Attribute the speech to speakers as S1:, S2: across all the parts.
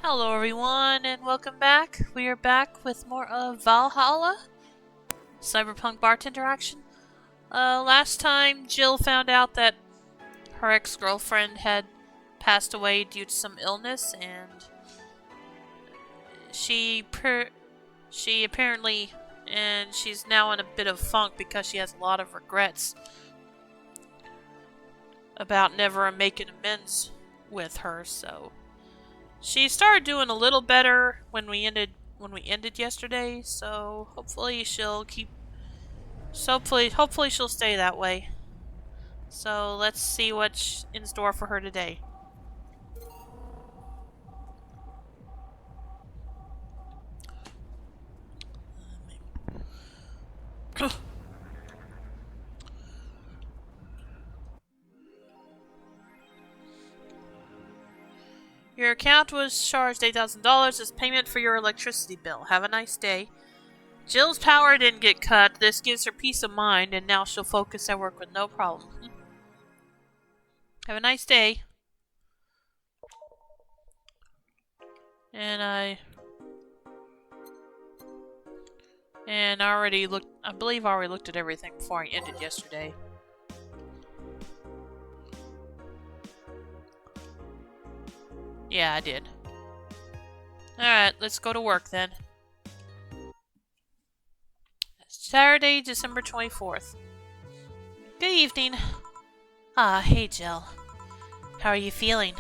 S1: Hello everyone and welcome back. We are back with more of Valhalla, Cyberpunk Bartender action. Last time Jill found out that her ex-girlfriend had passed away due to some illness, and she apparently, and she's now in a bit of funk because she has a lot of regrets about never making amends with her, so she started doing a little better when we ended yesterday, so hopefully she'll stay that way. So let's see what's in store for her today. Your account was charged $8,000 as payment for your electricity bill. Have a nice day. Jill's power didn't get cut. This gives her peace of mind, and now she'll focus at work with no problem. Have a nice day. And I believe I already looked at everything before I ended yesterday. Yeah, I did. Alright, let's go to work then. Saturday, December 24th. Good evening. Hey Jill. How are you feeling?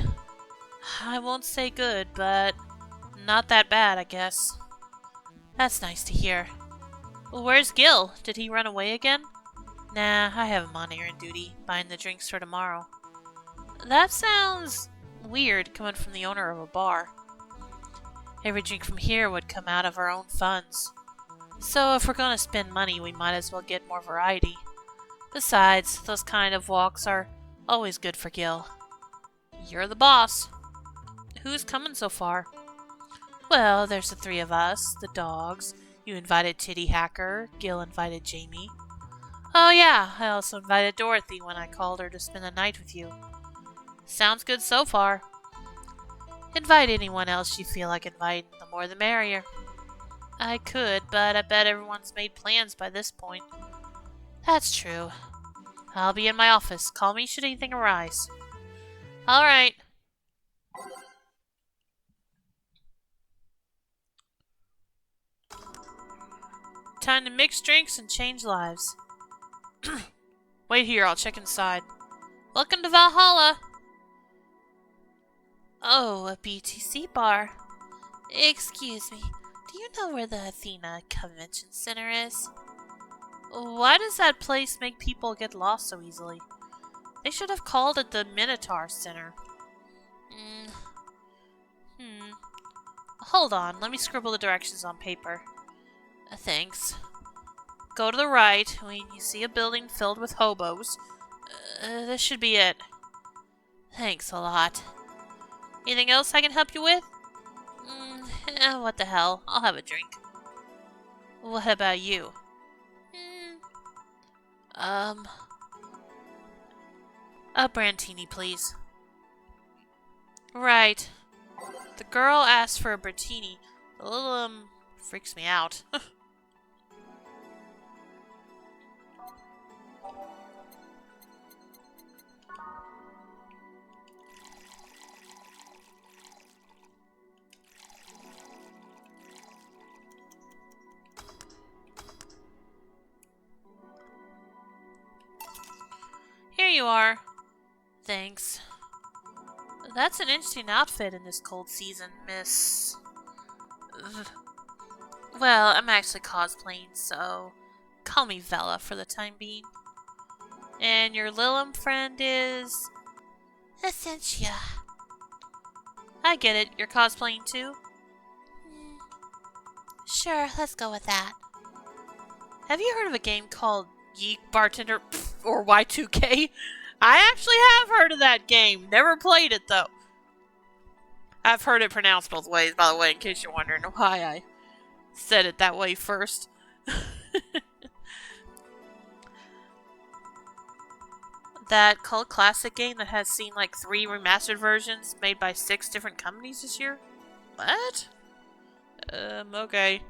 S1: I won't say good, but not that bad, I guess. That's nice to hear. Well, where's Gil? Did he run away again? Nah, I have him on errand duty, buying the drinks for tomorrow. That sounds weird coming from the owner of a bar. Every drink from here would come out of our own funds. So if we're gonna spend money, we might as well get more variety. Besides, those kind of walks are always good for Gil. You're the boss. Who's coming so far? Well, there's the three of us, the dogs. You invited Titty Hacker, Gil invited Jamie. Oh yeah, I also invited Dorothy when I called her to spend the night with you. Sounds good so far. Invite anyone else you feel like inviting, the more the merrier. I could, but I bet everyone's made plans by this point. That's true. I'll be in my office. Call me should anything arise. Alright. Time to mix drinks and change lives. Wait here, I'll check inside. Welcome to Valhalla! Oh, a BTC bar. Excuse me, do you know where the Athena Convention Center is? Why does that place make people get lost so easily? They should have called it the Minotaur Center. Hold on, let me scribble the directions on paper. Thanks. Go to the right when you see a building filled with hobos. This should be it. Thanks a lot. Anything else I can help you with? What the hell? I'll have a drink. What about you? A Brantini, please. Right. The girl asked for a Brantini. A little, freaks me out. Here you are. Thanks. That's an interesting outfit in this cold season, miss. Ugh. Well, I'm actually cosplaying, so call me Vella for the time being. And your Lilum friend is... Essentia. I get it. You're cosplaying too? Sure, let's go with that. Have you heard of a game called Yeek Bartender or Y2K? I actually have heard of that game. Never played it though. I've heard it pronounced both ways, by the way, in case you're wondering why I said it that way first. That cult classic game that has seen like 3 remastered versions made by 6 different companies this year? What? Okay.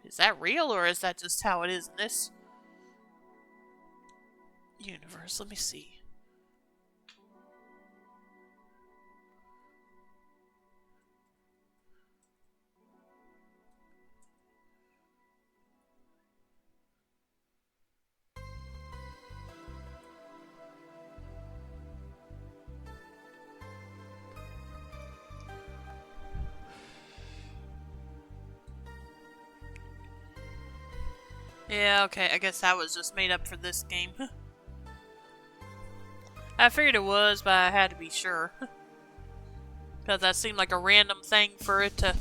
S1: Is that real, or is that just how it is in this universe? Let me see. Yeah, okay, I guess that was just made up for this game. I figured it was, but I had to be sure. Because that seemed like a random thing for it to...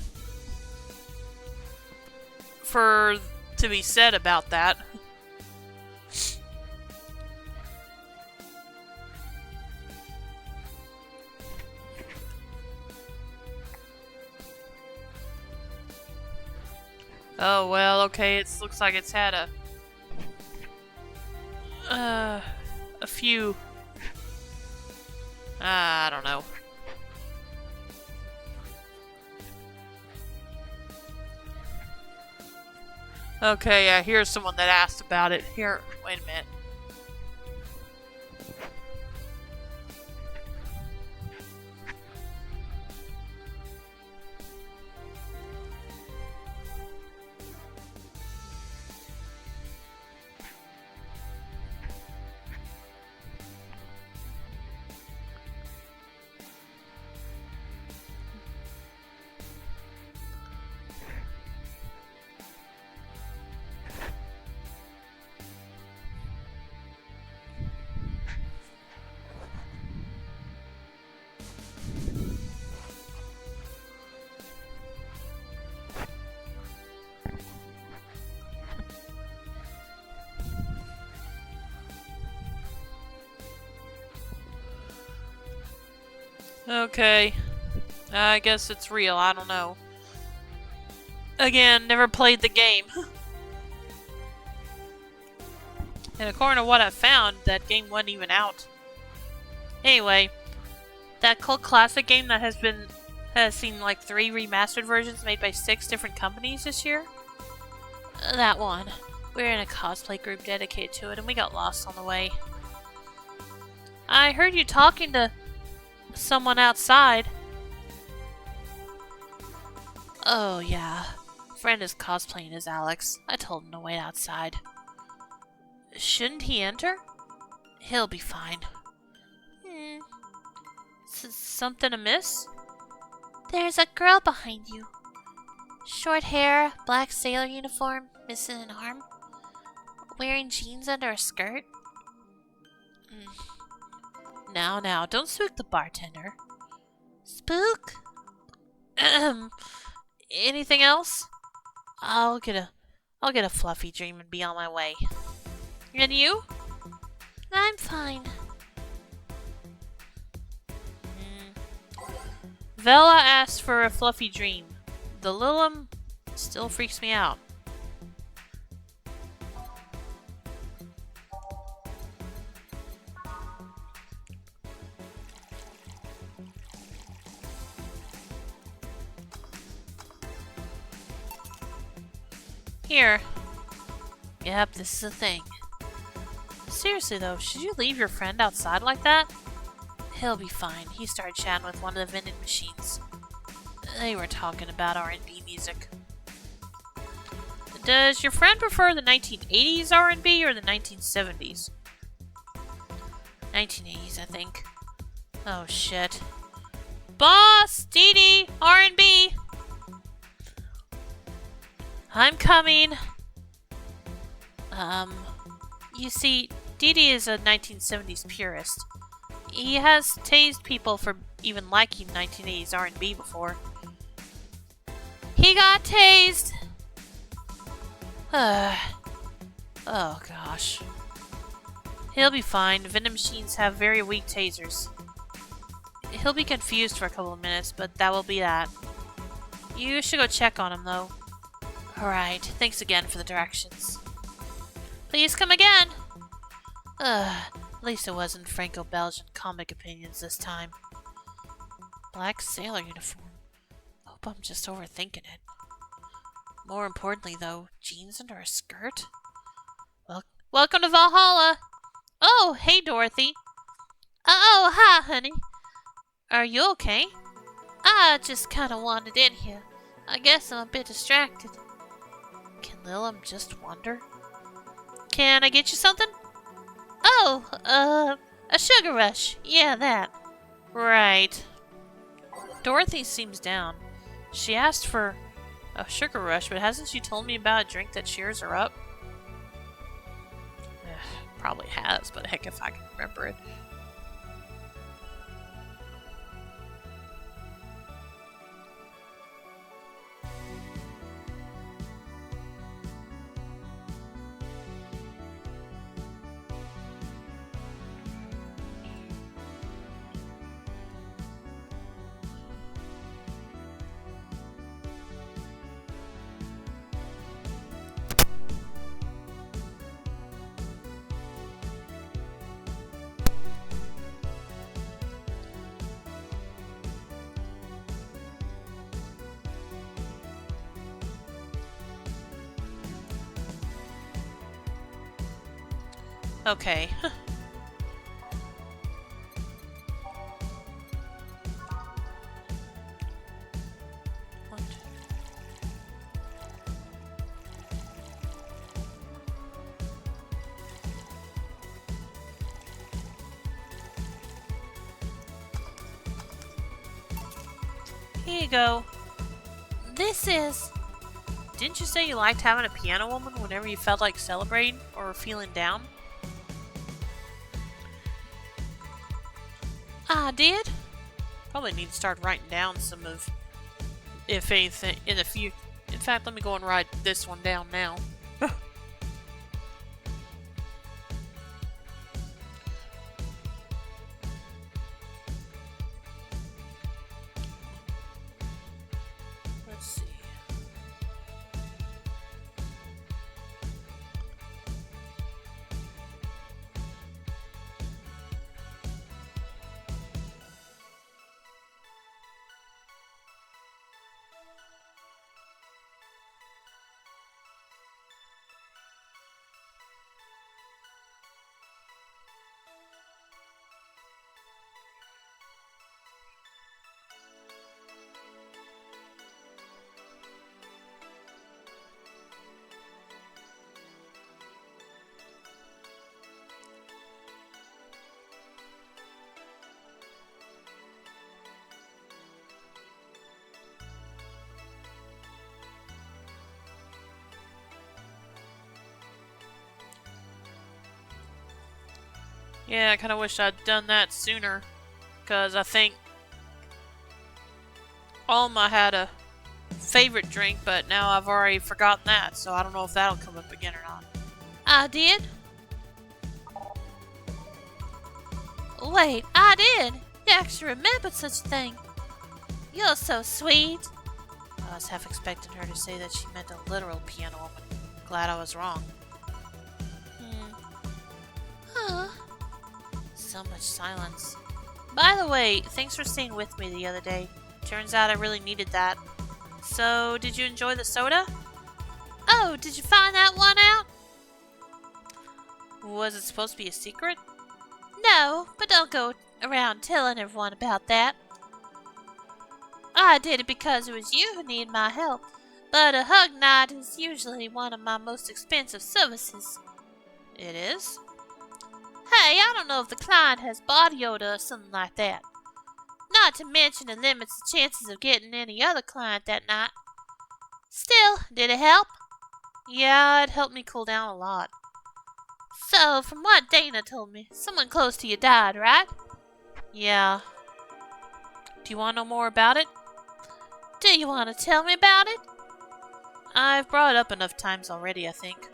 S1: to be said about that. Oh, well, okay, it looks like it's had a few... I don't know. Okay, yeah, here's someone that asked about it. Here, wait a minute. Okay. I guess it's real, I don't know. Again, never played the game. And according to what I found, that game wasn't even out. Anyway, that cult classic game that has seen like 3 remastered versions made by 6 different companies this year. That one. We're in a cosplay group dedicated to it, and we got lost on the way. I heard you talking to someone outside. Oh, yeah. Friend is cosplaying as Alex. I told him to wait outside. Shouldn't he enter? He'll be fine. Something amiss? There's a girl behind you. Short hair, black sailor uniform, missing an arm. Wearing jeans under a skirt. Now, don't spook the bartender. Spook? Anything else? I'll get a fluffy dream and be on my way. And you? I'm fine. Vela asked for a fluffy dream. The Lilum still freaks me out. Here. Yep, this is a thing. Seriously though, should you leave your friend outside like that? He'll be fine. He started chatting with one of the vending machines. They were talking about R&B music. Does your friend prefer the 1980s R&B or the 1970s? 1980s, I think. Oh shit. Boss! Dee Dee! R&B! I'm coming! You see, Dee Dee is a 1970s purist. He has tased people for even liking 1980s R&B before. He got tased! Oh gosh. He'll be fine. Vending machines have very weak tasers. He'll be confused for a couple of minutes, but that will be that. You should go check on him though. Alright, thanks again for the directions. Please come again! At least it wasn't Franco-Belgian comic opinions this time. Black sailor uniform. Hope I'm just overthinking it. More importantly, though, jeans under a skirt? Welcome to Valhalla! Oh, hey, Dorothy. Oh, hi, honey. Are you okay? I just kind of wandered in here. I guess I'm a bit distracted. Can Lilum just wander? Can I get you something? Oh, a sugar rush. Yeah, that. Right. Dorothy seems down. She asked for a sugar rush, but hasn't she told me about a drink that cheers her up? Probably has, but heck if I can remember it. Okay. Here you go. This is... Didn't you say you liked having a piano woman whenever you felt like celebrating or were feeling down? I did. Probably need to start writing down some of, if anything, in the future. In fact, let me go and write this one down now. Let's see. Yeah, I kind of wish I'd done that sooner. Because I think Alma had a favorite drink, but now I've already forgotten that, so I don't know if that'll come up again or not. I did? Wait, I did? You actually remembered such a thing. You're so sweet. I was half expecting her to say that she meant a literal piano woman. Glad I was wrong. Huh. So much silence. By the way, thanks for staying with me the other day. Turns out I really needed that. So, did you enjoy the soda? Oh, did you find that one out? Was it supposed to be a secret? No, but don't go around telling everyone about that. I did it because it was you who needed my help, but a hug night is usually one of my most expensive services. It is? Hey, I don't know if the client has body odor or something like that. Not to mention it limits the chances of getting any other client that night. Still, did it help? Yeah, it helped me cool down a lot. So, from what Dana told me, someone close to you died, right? Yeah. Do you want to know more about it? Do you want to tell me about it? I've brought it up enough times already, I think.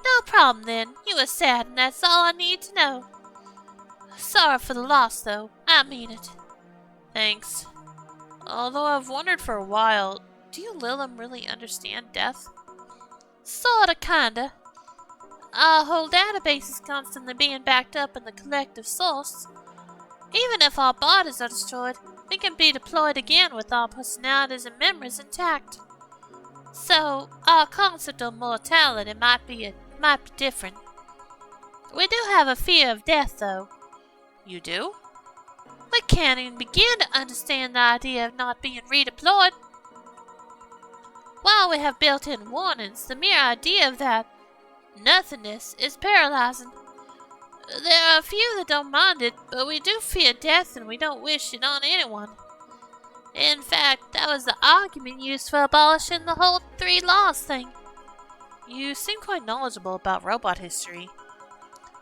S1: No problem then. You were sad and that's all I need to know. Sorry for the loss though. I mean it. Thanks. Although I've wondered for a while, do you Lilum really understand death? Sorta, kinda. Our whole database is constantly being backed up in the collective source. Even if our bodies are destroyed, we can be deployed again with our personalities and memories intact. So, our concept of mortality might be different. We do have a fear of death, though. You do? We can't even begin to understand the idea of not being redeployed. While we have built-in warnings, the mere idea of that nothingness is paralyzing. There are a few that don't mind it, but we do fear death and we don't wish it on anyone. In fact, that was the argument used for abolishing the whole 3 laws thing. You seem quite knowledgeable about robot history.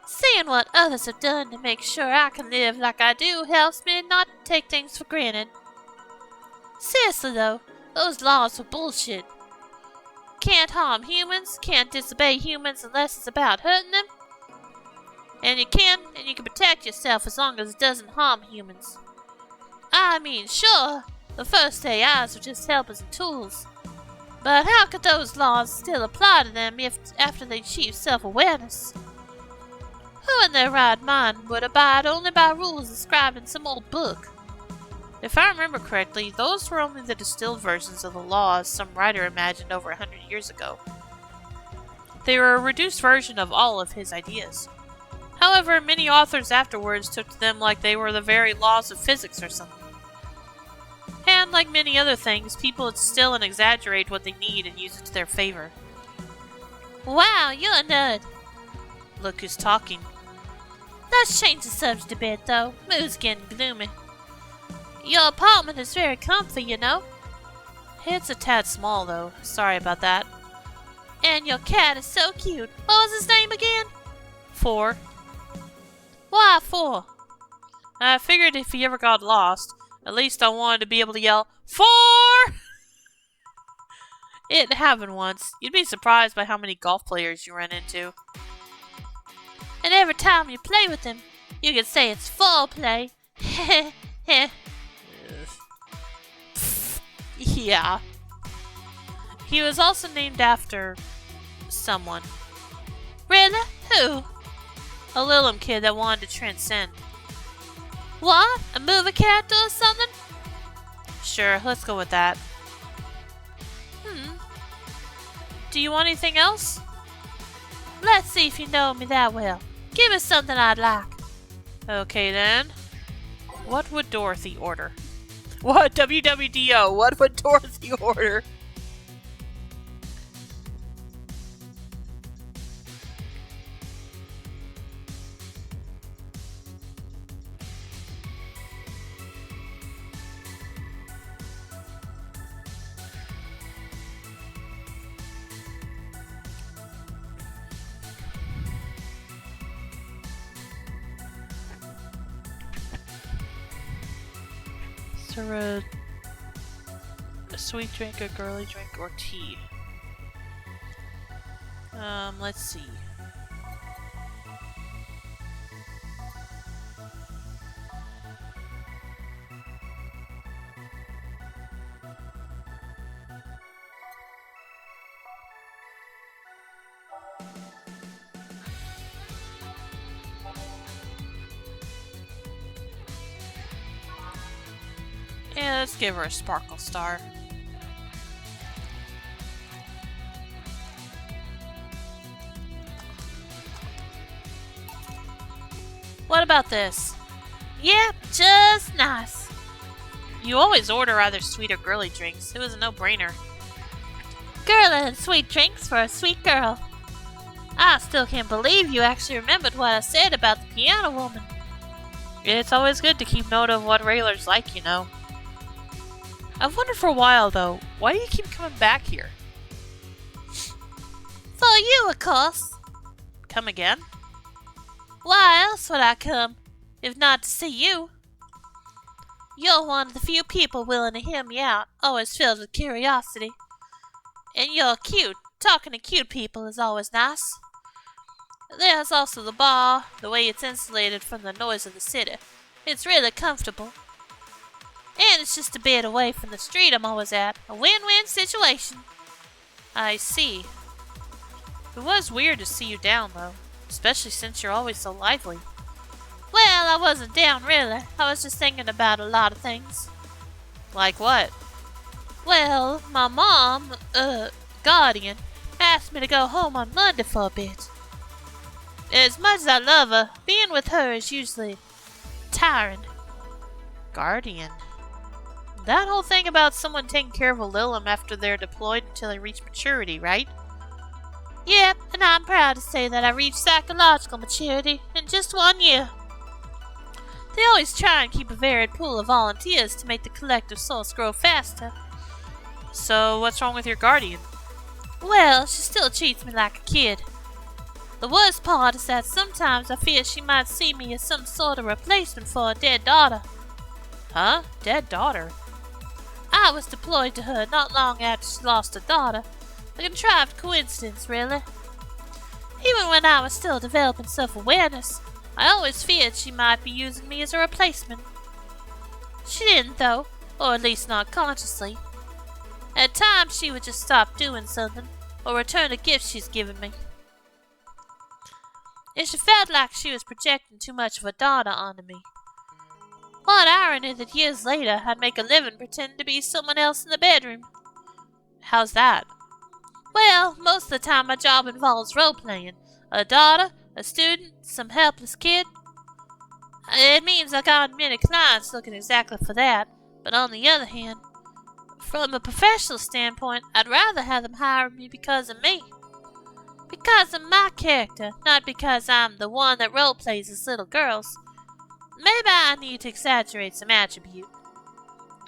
S1: Seeing what others have done to make sure I can live like I do helps me not take things for granted. Seriously though, those laws were bullshit. Can't harm humans, can't disobey humans unless it's about hurting them. And you can protect yourself as long as it doesn't harm humans. I mean, sure, the first AIs were just helpers and tools. But how could those laws still apply to them after they achieve self-awareness? Who in their right mind would abide only by rules described in some old book? If I remember correctly, those were only the distilled versions of the laws some writer imagined over 100 years ago. They were a reduced version of all of his ideas. However, many authors afterwards took to them like they were the very laws of physics or something. And like many other things, people distill and exaggerate what they need and use it to their favor. Wow, you're a nerd. Look who's talking. Let's change the subject a bit, though. Mood's getting gloomy. Your apartment is very comfy, you know. It's a tad small, though. Sorry about that. And your cat is so cute. What was his name again? 4. Why 4? I figured if he ever got lost, at least I wanted to be able to yell, 4! It happened once. You'd be surprised by how many golf players you run into. And every time you play with him, you can say it's foreplay. Yeah. He was also named after someone. Really? Who? A Lilum kid that wanted to transcend. What? A movie character or something? Sure, let's go with that. Do you want anything else? Let's see if you know me that well. Give me something I'd like. Okay then. What would Dorothy order? What? WWDO, what would Dorothy order? A sweet drink, a girly drink, or tea. Let's see. Yeah, let's give her a sparkle star. What about this? Yep, just nice. You always order either sweet or girly drinks. It was a no-brainer. Girly and sweet drinks for a sweet girl. I still can't believe you actually remembered what I said about the piano woman. It's always good to keep note of what Rayler's like, you know. I've wondered for a while, though, why do you keep coming back here? For you, of course. Come again? Why else would I come, if not to see you? You're one of the few people willing to hear me out, always filled with curiosity. And you're cute. Talking to cute people is always nice. There's also the bar, the way it's insulated from the noise of the city. It's really comfortable. And it's just a bit away from the street I'm always at. A win-win situation. I see. It was weird to see you down, though. Especially since you're always so lively. Well, I wasn't down, really. I was just thinking about a lot of things. Like what? Well, my mom, guardian, asked me to go home on Monday for a bit. As much as I love her, being with her is usually tiring. Guardian? That whole thing about someone taking care of a Lilim after they're deployed until they reach maturity, right? Yep, and I'm proud to say that I reached psychological maturity in just 1 year. They always try and keep a varied pool of volunteers to make the collective source grow faster. So, what's wrong with your guardian? Well, she still treats me like a kid. The worst part is that sometimes I fear she might see me as some sort of replacement for a dead daughter. Huh? Dead daughter? I was deployed to her not long after she lost her daughter. A contrived coincidence, really. Even when I was still developing self-awareness, I always feared she might be using me as a replacement. She didn't, though, or at least not consciously. At times, she would just stop doing something, or return a gift she's given me. And she felt like she was projecting too much of a daughter onto me. What irony that years later I'd make a living pretending to be someone else in the bedroom. How's that? Well, most of the time my job involves role-playing. A daughter, a student, some helpless kid. It means I got many clients looking exactly for that, but on the other hand, from a professional standpoint, I'd rather have them hire me because of me. Because of my character, not because I'm the one that role-plays as little girls. Maybe I need to exaggerate some attribute.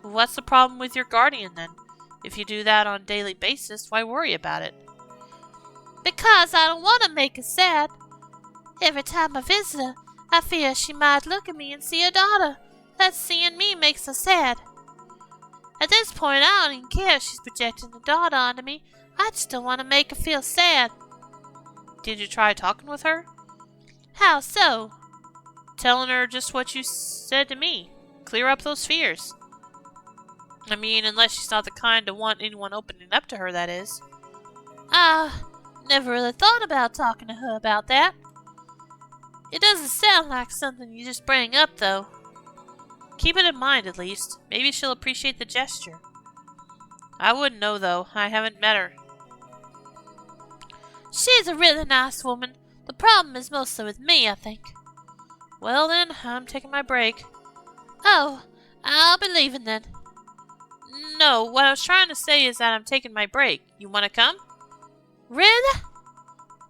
S1: What's the problem with your guardian, then? If you do that on a daily basis, why worry about it? Because I don't want to make her sad. Every time I visit her, I fear she might look at me and see her daughter. That seeing me makes her sad. At this point, I don't even care if she's projecting the daughter onto me. I just don't want to make her feel sad. Did you try talking with her? How so? Telling her just what you said to me. Clear up those fears. I mean, unless she's not the kind to want anyone opening up to her, that is. Never really thought about talking to her about that. It doesn't sound like something you just bring up, though. Keep it in mind, at least. Maybe she'll appreciate the gesture. I wouldn't know, though. I haven't met her. She's a really nice woman. The problem is mostly with me, I think. Well then, I'm taking my break. Oh, I'll be leaving then. No, what I was trying to say is that I'm taking my break. You want to come? Really?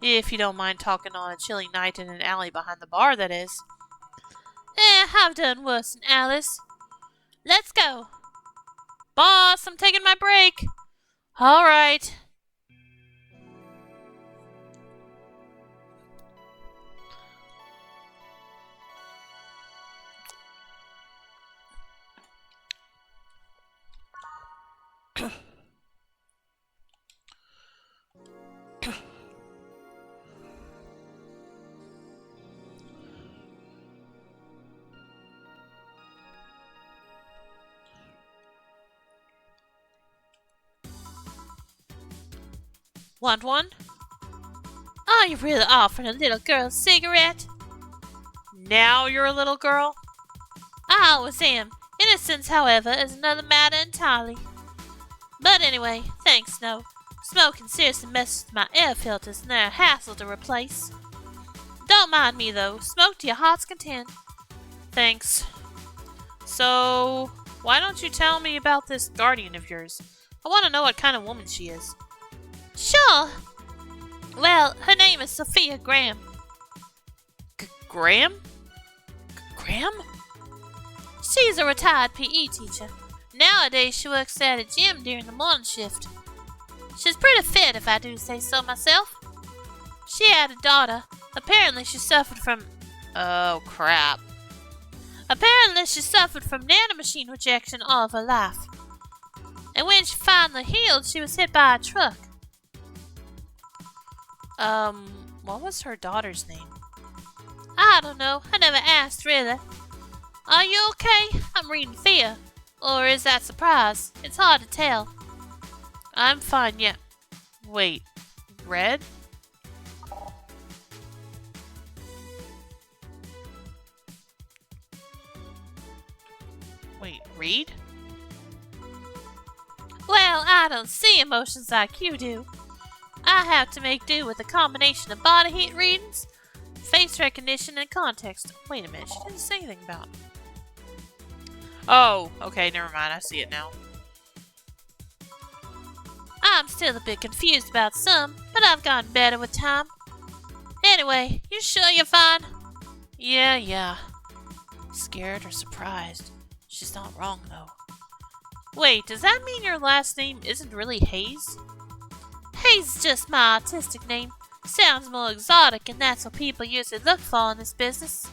S1: If you don't mind talking on a chilly night in an alley behind the bar, that is. I've done worse than Alice. Let's go. Boss, I'm taking my break. All right. Want one? Are you really offering a little girl a cigarette? Now you're a little girl? I always am. Innocence, however, is another matter entirely. But anyway, thanks, no. Smoking seriously messes with my air filters and they're a hassle to replace. Don't mind me, though. Smoke to your heart's content. Thanks. So, why don't you tell me about this guardian of yours? I want to know what kind of woman she is. Sure. Well, her name is Sophia Graham. Graham? Graham? She's a retired PE teacher. Nowadays, she works at a gym during the morning shift. She's pretty fit, if I do say so myself. She had a daughter. Apparently, she suffered from... Oh, crap. Apparently, she suffered from nanomachine rejection all of her life. And when she finally healed, she was hit by a truck. What was her daughter's name? I don't know. I never asked, really. Are you okay? I'm reading fear. Or is that surprise? It's hard to tell. I'm fine, yeah. Wait. Red? Wait, read? I don't see emotions like you do. I have to make do with a combination of body heat readings, face recognition, and context. Wait a minute, she didn't say anything about... Oh, okay, never mind, I see it now. I'm still a bit confused about some, but I've gotten better with time. Anyway, you sure you're fine? Yeah. Scared or surprised? She's not wrong, though. Wait, does that mean your last name isn't really Hayes? Hayes is just my artistic name. Sounds more exotic, and that's what people usually look for in this business.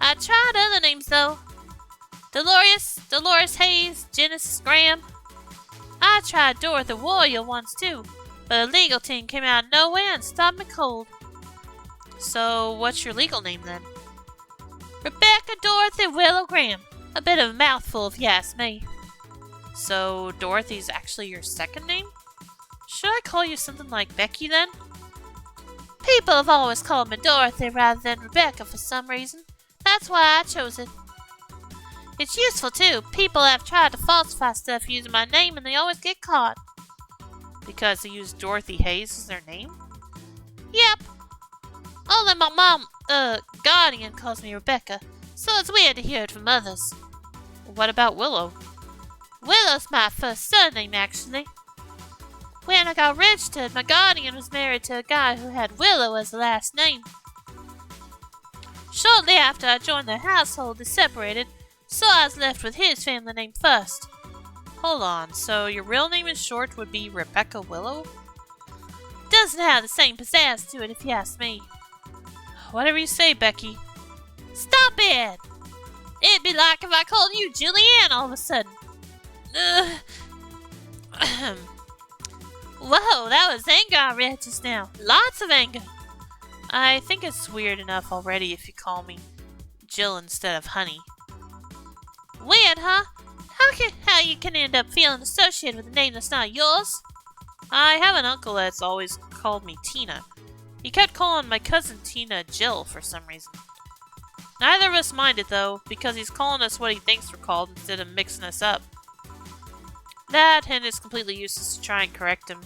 S1: I tried other names, though. Dolores Hayes, Genesis Graham. I tried Dorothy Warrior once, too, but a legal team came out of nowhere and stopped me cold. So, what's your legal name, then? Rebecca Dorothy Willow Graham. A bit of a mouthful, if you ask me. So, Dorothy's actually your second name? Should I call you something like Becky, then? People have always called me Dorothy rather than Rebecca for some reason. That's why I chose it. It's useful, too. People have tried to falsify stuff using my name, and they always get caught. Because they use Dorothy Hayes as their name? Yep. Only my mom, guardian calls me Rebecca, so it's weird to hear it from others. What about Willow? Willow's my first surname, actually. When I got registered, my guardian was married to a guy who had Willow as the last name. Shortly after I joined their household, they separated, so I was left with his family name first. Hold on, so your real name in short would be Rebecca Willow? Doesn't have the same pizzazz to it, if you ask me. Whatever you say, Becky. Stop it! It'd be like if I called you Julianne all of a sudden. Whoa, that was anger I read just now. Lots of anger. I think it's weird enough already if you call me Jill instead of Honey. Weird, huh? How you can end up feeling associated with a name that's not yours? I have an uncle that's always called me Tina. He kept calling my cousin Tina Jill for some reason. Neither of us minded, though, because he's calling us what he thinks we're called instead of mixing us up. That, and it's completely useless to try and correct him.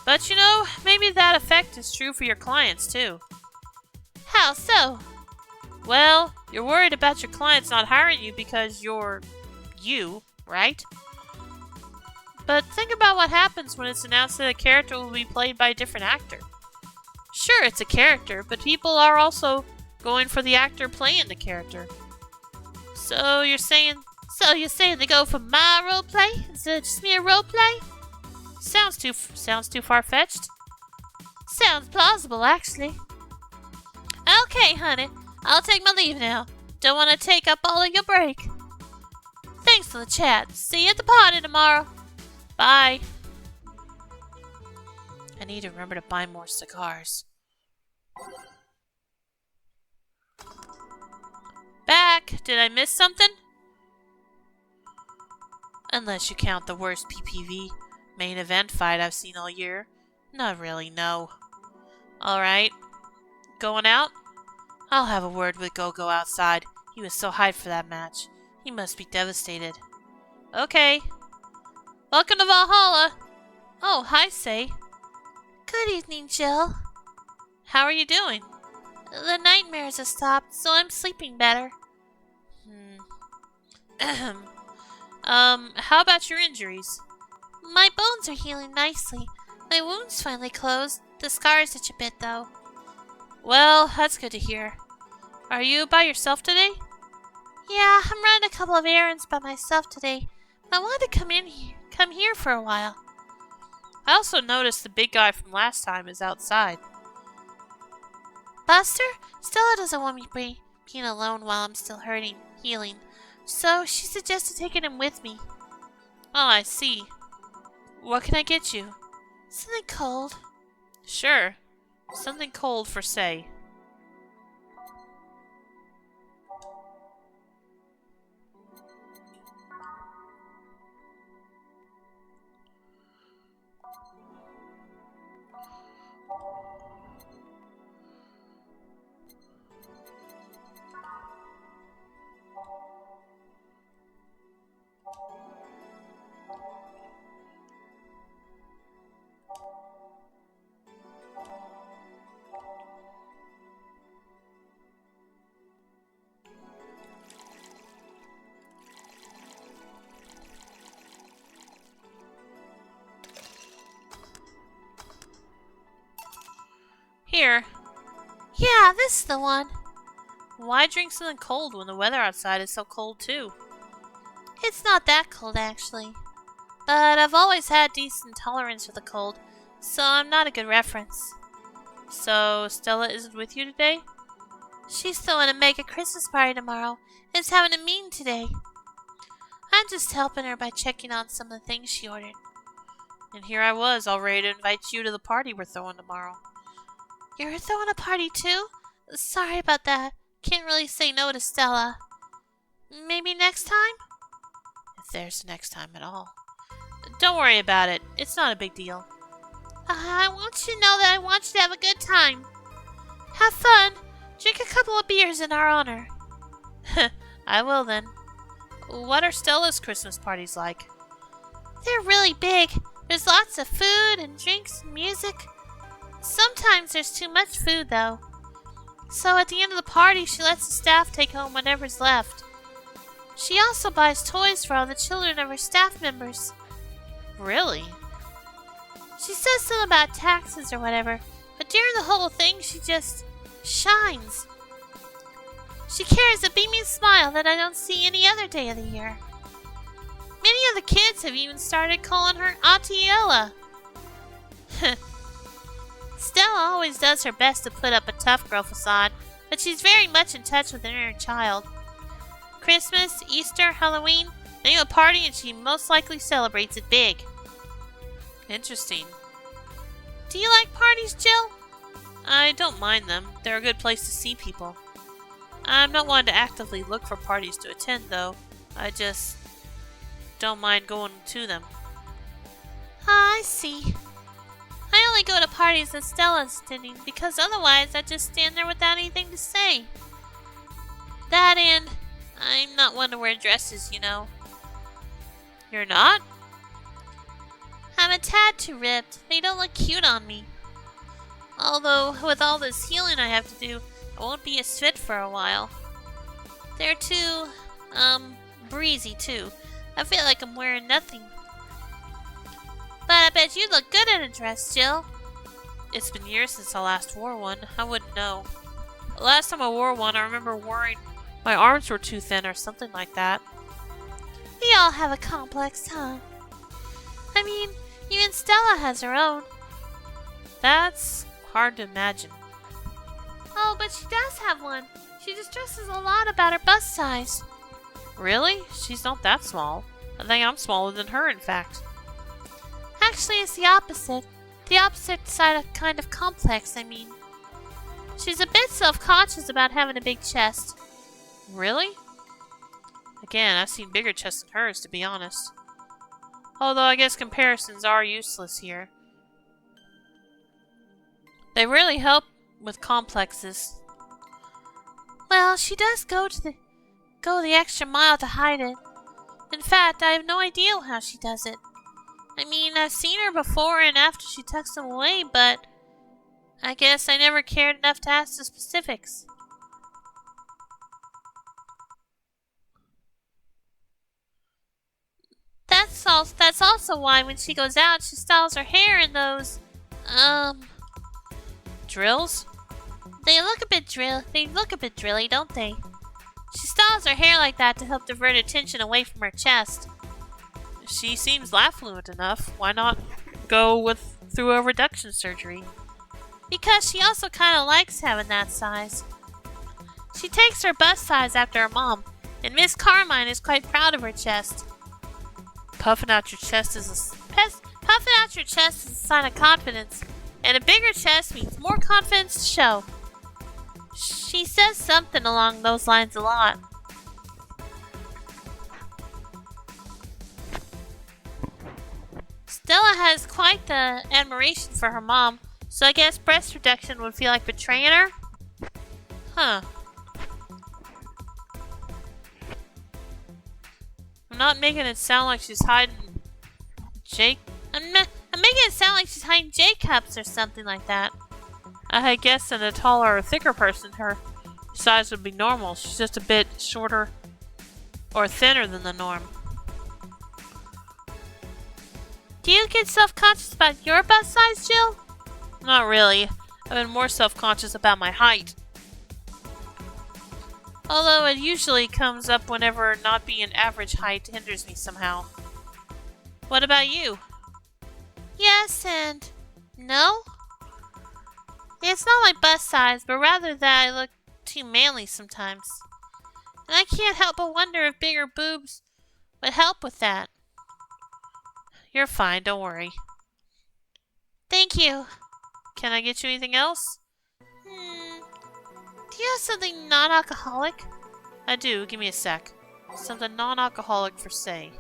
S1: But you know, maybe that effect is true for your clients, too. How so? Well, you're worried about your clients not hiring you because you're you, right? But think about what happens when it's announced that a character will be played by a different actor. Sure, it's a character, but people are also going for the actor playing the character. So you're saying they go for my role play instead of just mere role play? Sounds too far-fetched. Sounds plausible, actually. Okay, honey, I'll take my leave now. Don't want to take up all of your break. Thanks for the chat. See you at the party tomorrow. Bye. I need to remember to buy more cigars. Back! Did I miss something? Unless you count the worst PPV main event fight I've seen all year. Not really, no. Alright. Going out? I'll have a word with Go-Go outside. He was so hyped for that match. He must be devastated. Okay. Welcome to Valhalla! Oh, hi, Say. Good evening, Jill. How are you doing? The nightmares have stopped, so I'm sleeping better. How about your injuries? My bones are healing nicely. My wound's finally closed. The scars itch a bit, though. Well, that's good to hear. Are you by yourself today? Yeah, I'm running a couple of errands by myself today. I wanted to come here for a while. I also noticed the big guy from last time is outside. Buster? Stella doesn't want me being alone while I'm still healing. So she suggested taking him with me. Oh, I see. What can I get you? Something cold. Sure. Something cold for Say. here. Yeah, this is the one. Why drink something cold when the weather outside is so cold too? It's not that cold actually. But I've always had decent tolerance for the cold, so I'm not a good reference. So Stella isn't with you today? She's throwing a mega Christmas party tomorrow and is having a meeting today. I'm just helping her by checking on some of the things she ordered. And here I was, all ready to invite you to the party we're throwing tomorrow. You're throwing a party too? Sorry about that. Can't really say no to Stella. Maybe next time? If there's a next time at all. Don't worry about it. It's not a big deal. I want you to know that I want you to have a good time. Have fun. Drink a couple of beers in our honor. I will then. What are Stella's Christmas parties like? They're really big. There's lots of food and drinks and music. Sometimes there's too much food though. So at the end of the party, she lets the staff take home whatever's left. She also buys toys for all the children of her staff members. Really? She says something about taxes or whatever, but during the whole thing, she just shines. She carries a beaming smile that I don't see any other day of the year. Many of the kids have even started calling her Auntie Ella. Stella always does her best to put up a tough girl facade, but she's very much in touch with her inner child. Christmas, Easter, Halloween, name a party and she most likely celebrates it big. Interesting. Do you like parties, Jill? I don't mind them. They're a good place to see people. I'm not one to actively look for parties to attend, though. I just don't mind going to them. I see. I only go to parties that Stella's attending because otherwise I just stand there without anything to say. That and I'm not one to wear dresses, you know. You're not? I'm a tad too ripped. They don't look cute on me. Although, with all this healing I have to do, I won't be as fit for a while. They're too, breezy too. I feel like I'm wearing nothing. But I bet you'd look good in a dress, Jill. It's been years since I last wore one. I wouldn't know. The last time I wore one, I remember worrying my arms were too thin or something like that. We all have a complex, huh? I mean, even Stella has her own. That's hard to imagine. Oh, but she does have one. She just stresses a lot about her bust size. Really? She's not that small. I think I'm smaller than her, in fact. Actually, it's the opposite. The opposite side of kind of complex, I mean. She's a bit self-conscious about having a big chest. Really? Again, I've seen bigger chests than hers, to be honest. Although I guess comparisons are useless here. They really help with complexes. Well, she does go the extra mile to hide it. In fact, I have no idea how she does it. I mean, I've seen her before and after she tucks them away, but I guess I never cared enough to ask the specifics. That's also why when she goes out, she styles her hair in those, drills? They look a bit drilly, don't they? She styles her hair like that to help divert attention away from her chest. She seems affluent enough. Why not go through a reduction surgery? Because she also kind of likes having that size. She takes her bust size after her mom, and Miss Carmine is quite proud of her chest. Puffing out your chest is a sign of confidence, and a bigger chest means more confidence to show. She says something along those lines a lot. Stella has quite the admiration for her mom, so I guess breast reduction would feel like betraying her? Huh. I'm not making it sound like she's hiding I'm making it sound like she's hiding J-cups or something like that. I guess in a taller or thicker person, her size would be normal. She's just a bit shorter or thinner than the norm. Do you get self-conscious about your bust size, Jill? Not really. I've been more self-conscious about my height. Although it usually comes up whenever not being average height hinders me somehow. What about you? Yes and no? It's not my bust size, but rather that I look too manly sometimes. And I can't help but wonder if bigger boobs would help with that. You're fine, don't worry. Thank you. Can I get you anything else? Do you have something non-alcoholic? I do, give me a sec. Something non-alcoholic for say.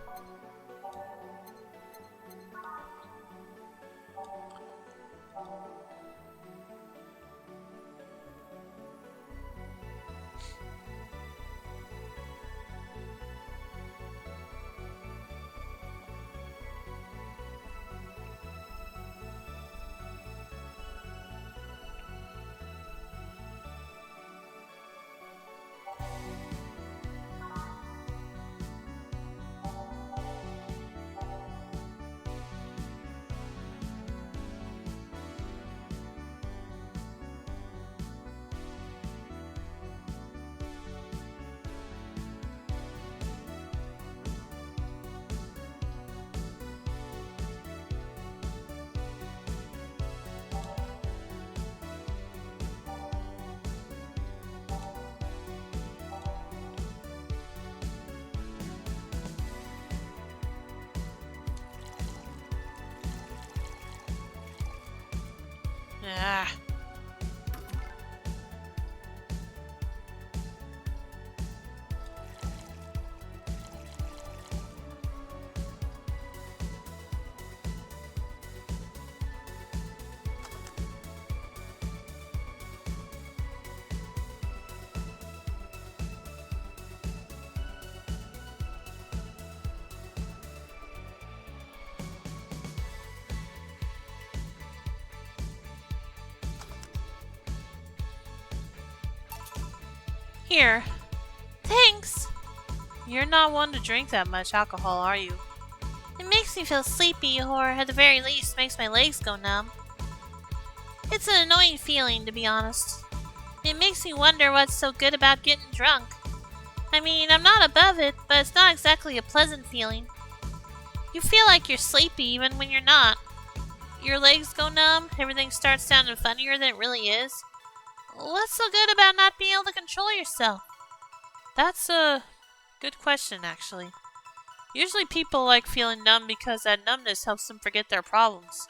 S1: Ah. Here. Thanks! You're not one to drink that much alcohol, are you? It makes me feel sleepy, or at the very least makes my legs go numb. It's an annoying feeling, to be honest. It makes me wonder what's so good about getting drunk. I mean, I'm not above it, but it's not exactly a pleasant feeling. You feel like you're sleepy even when you're not. Your legs go numb, everything starts sounding funnier than it really is. What's so good about not being able to control yourself? That's a good question, actually. Usually people like feeling numb because that numbness helps them forget their problems.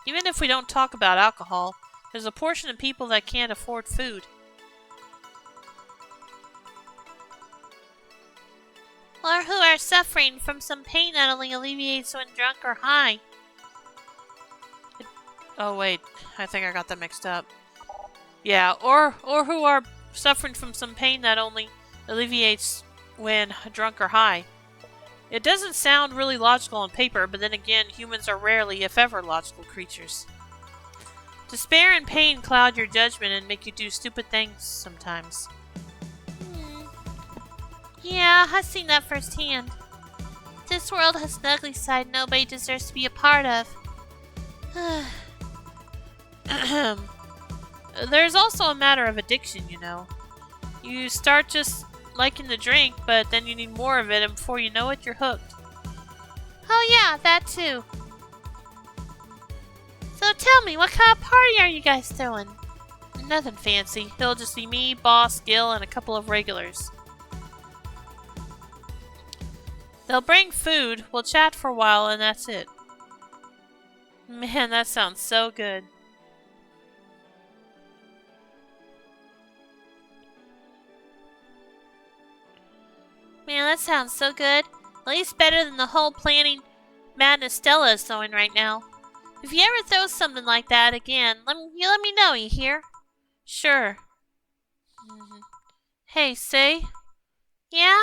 S1: Even if we don't talk about alcohol, there's a portion of people that can't afford food. Or who are suffering from some pain that only alleviates when drunk or high. Oh wait, I think I got that mixed up. Yeah, or who are suffering from some pain that only alleviates when drunk or high. It doesn't sound really logical on paper, but then again, humans are rarely, if ever, logical creatures. Despair and pain cloud your judgment and make you do stupid things sometimes. Yeah, I've seen that firsthand. This world has an ugly side nobody deserves to be a part of. There's also a matter of addiction, you know. You start just liking the drink, but then you need more of it, and before you know it, you're hooked. Oh yeah, that too. So tell me, what kind of party are you guys throwing? Nothing fancy. It'll just be me, Boss, Gil, and a couple of regulars. They'll bring food, we'll chat for a while, and that's it. Man, that sounds so good. Man, that sounds so good. At least better than the whole planning madness Stella is throwing right now. If you ever throw something like that again, let me know, you hear? Sure. Hey, say? Yeah?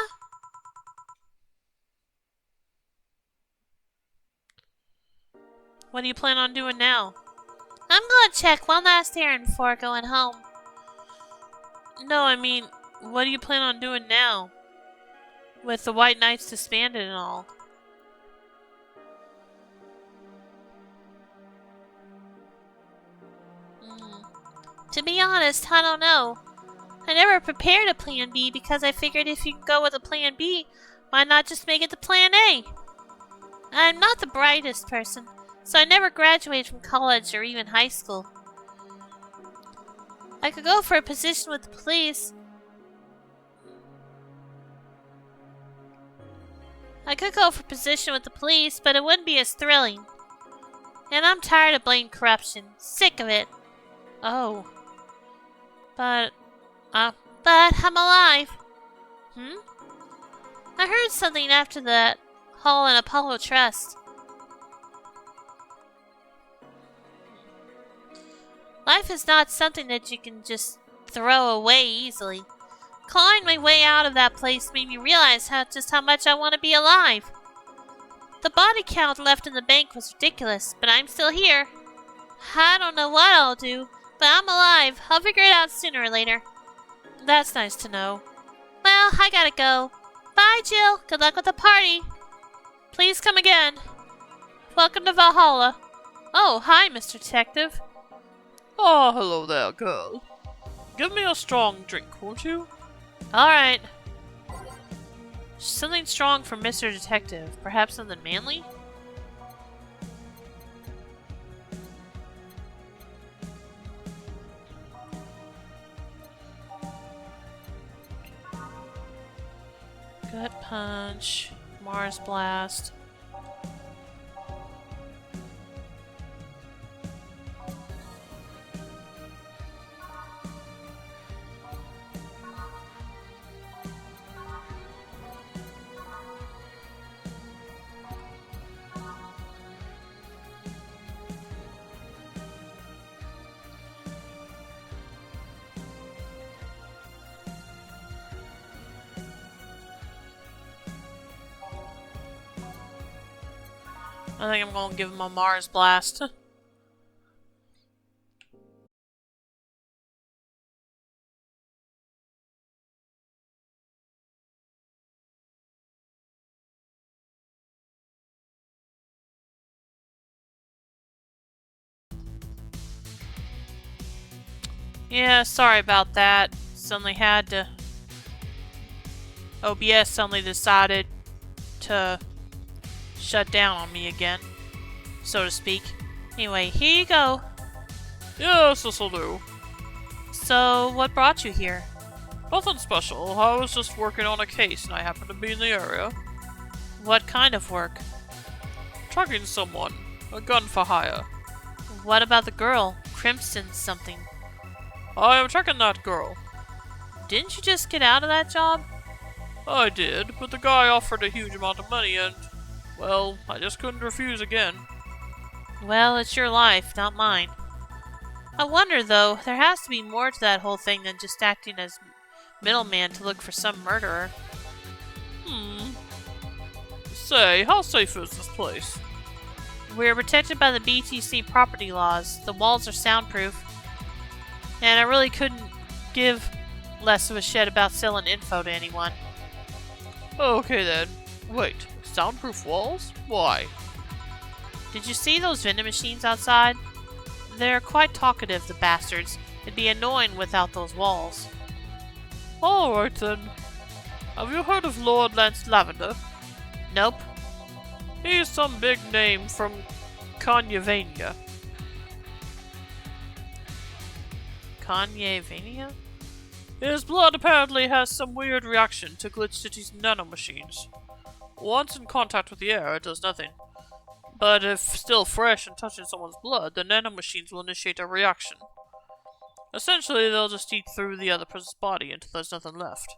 S1: What do you plan on doing now? I'm gonna check one last errand before going home. No, I mean, what do you plan on doing now? With the White Knights disbanded and all. To be honest, I don't know. I never prepared a plan B because I figured if you can go with a plan B, why not just make it the plan A? I'm not the brightest person, so I never graduated from college or even high school. I could go for a position with the police. But it wouldn't be as thrilling. And I'm tired of blatant corruption. Sick of it. Oh. But I'm alive. I heard something after that haul in Apollo Trust. Life is not something that you can just throw away easily. Clawing my way out of that place made me realize just how much I want to be alive. The body count left in the bank was ridiculous, but I'm still here. I don't know what I'll do, but I'm alive. I'll figure it out sooner or later. That's nice to know. Well, I gotta go. Bye, Jill. Good luck with the party. Please come again. Welcome to Valhalla. Oh, hi, Mr. Detective.
S2: Oh, hello there, girl. Give me a strong drink, won't you?
S1: Alright. Something strong for Mr. Detective. Perhaps something manly? Gut punch. Mars blast. I think I'm gonna give him a Mars blast. Yeah, sorry about that. Suddenly had to... OBS suddenly decided to shut down on me again, so to speak. Anyway, here you go.
S2: Yes, this'll do.
S1: So, what brought you here?
S2: Nothing special. I was just working on a case and I happened to be in the area.
S1: What kind of work?
S2: Tracking someone. A gun for hire.
S1: What about the girl? Crimson something.
S2: I am tracking that girl.
S1: Didn't you just get out of that job?
S2: I did, but the guy offered a huge amount of money and, well, I just couldn't refuse again.
S1: Well, it's your life, not mine. I wonder, though, there has to be more to that whole thing than just acting as middleman to look for some murderer.
S2: Say, how safe is this place?
S1: We're protected by the BTC property laws. The walls are soundproof. And I really couldn't give less of a shit about selling info to anyone.
S2: Okay then. Wait, soundproof walls? Why?
S1: Did you see those vending machines outside? They're quite talkative, the bastards. It'd be annoying without those walls.
S2: Alright then. Have you heard of Lord Lance Lavender?
S1: Nope.
S2: He's some big name from Kanyavania.
S1: Kanyavania?
S2: His blood apparently has some weird reaction to Glitch City's nanomachines. Once in contact with the air, it does nothing. But if still fresh and touching someone's blood, the nanomachines will initiate a reaction. Essentially, they'll just eat through the other person's body until there's nothing left.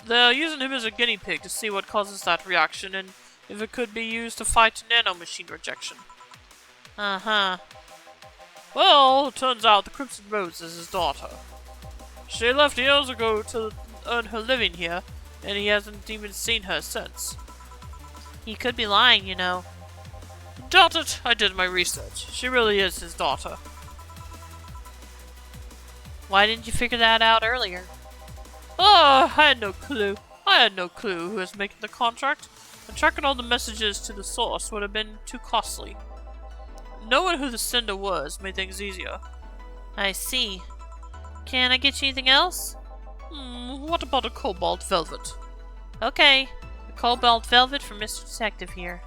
S2: They're using him as a guinea pig to see what causes that reaction and if it could be used to fight nanomachine rejection.
S1: Uh-huh.
S2: Well, it turns out the Crimson Rose is his daughter. She left years ago to earn her living here, and he hasn't even seen her since.
S1: He could be lying, you know.
S2: Doubt it, I did my research. She really is his daughter.
S1: Why didn't you figure that out earlier?
S2: Oh, I had no clue. I had no clue who was making the contract, and tracking all the messages to the source would have been too costly. Knowing who the sender was made things easier.
S1: I see. Can I get you anything else?
S2: What about a cobalt velvet?
S1: Okay. A cobalt velvet for Mr. Detective here.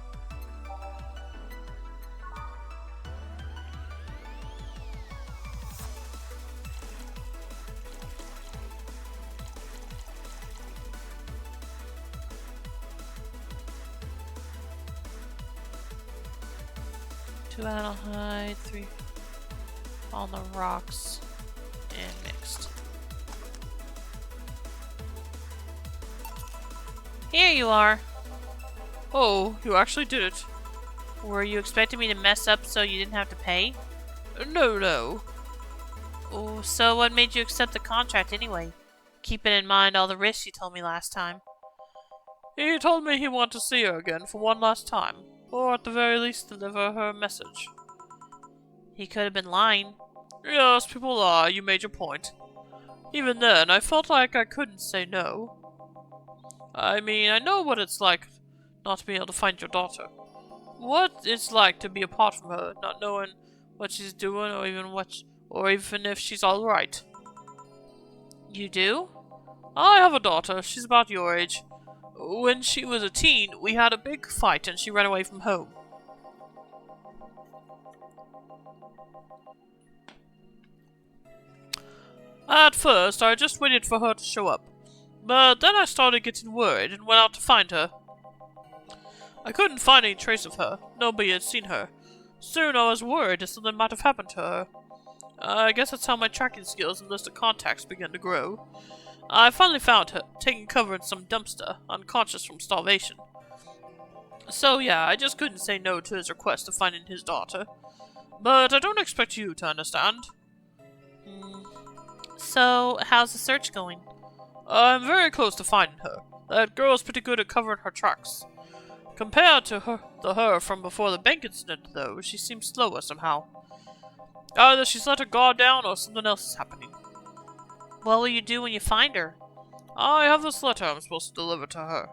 S1: Two animal hide, three on the rocks, and mixed. Here you are.
S2: Oh, you actually did it.
S1: Were you expecting me to mess up so you didn't have to pay?
S2: No.
S1: Oh, so what made you accept the contract anyway? Keeping in mind all the risks you told me last time.
S2: He told me he wanted to see her again for one last time, or at the very least deliver her a message.
S1: He could have been lying.
S2: Yes, people lie, you made your point. Even then, I felt like I couldn't say no. I mean, I know what it's like not to be able to find your daughter. What it's like to be apart from her, not knowing what she's doing or even if she's alright.
S1: You do?
S2: I have a daughter, she's about your age. When she was a teen, we had a big fight and she ran away from home. At first, I just waited for her to show up. But then I started getting worried and went out to find her. I couldn't find any trace of her. Nobody had seen her. Soon I was worried that something might have happened to her. I guess that's how my tracking skills and list of contacts began to grow. I finally found her, taking cover in some dumpster, unconscious from starvation. So yeah, I just couldn't say no to his request of finding his daughter. But I don't expect you to understand.
S1: So, how's the search going?
S2: I'm very close to finding her. That girl's pretty good at covering her tracks. Compared to her from before the bank incident, though, she seems slower somehow. Either she's let her guard down or something else is happening.
S1: What will you do when you find her?
S2: I have this letter I'm supposed to deliver to her.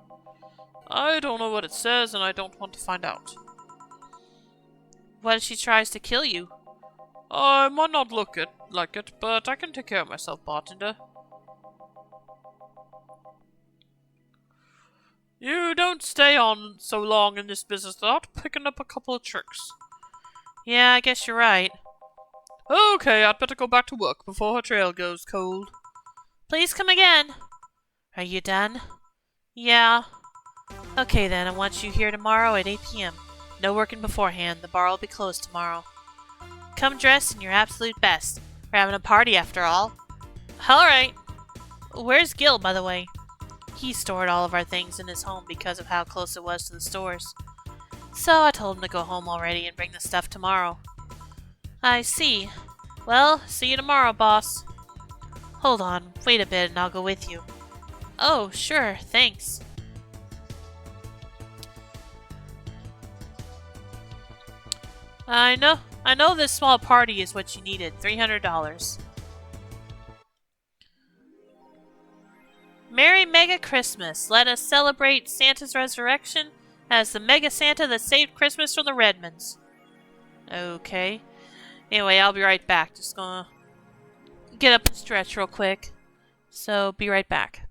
S2: I don't know what it says, and I don't want to find out.
S1: What if she tries to kill you?
S2: I might not look like it, but I can take care of myself, Bartender. You don't stay on so long in this business without picking up a couple of tricks.
S1: Yeah, I guess you're right.
S2: Okay, I'd better go back to work before her trail goes cold.
S1: Please come again. Are you done? Yeah. Okay then, I want you here tomorrow at 8 p.m. No working beforehand. The bar will be closed tomorrow. Come dressed in your absolute best. We're having a party after all. Alright. Where's Gil, by the way? He stored all of our things in his home because of how close it was to the stores. So I told him to go home already and bring the stuff tomorrow. I see. Well, see you tomorrow, boss. Hold on, wait a bit and I'll go with you. Oh, sure, thanks. I know this small party is what you needed. $300. Merry Mega Christmas! Let us celebrate Santa's resurrection as the Mega Santa that saved Christmas from the Redmonds. Okay. Anyway, I'll be right back. Just gonna get up and stretch real quick. So, be right back.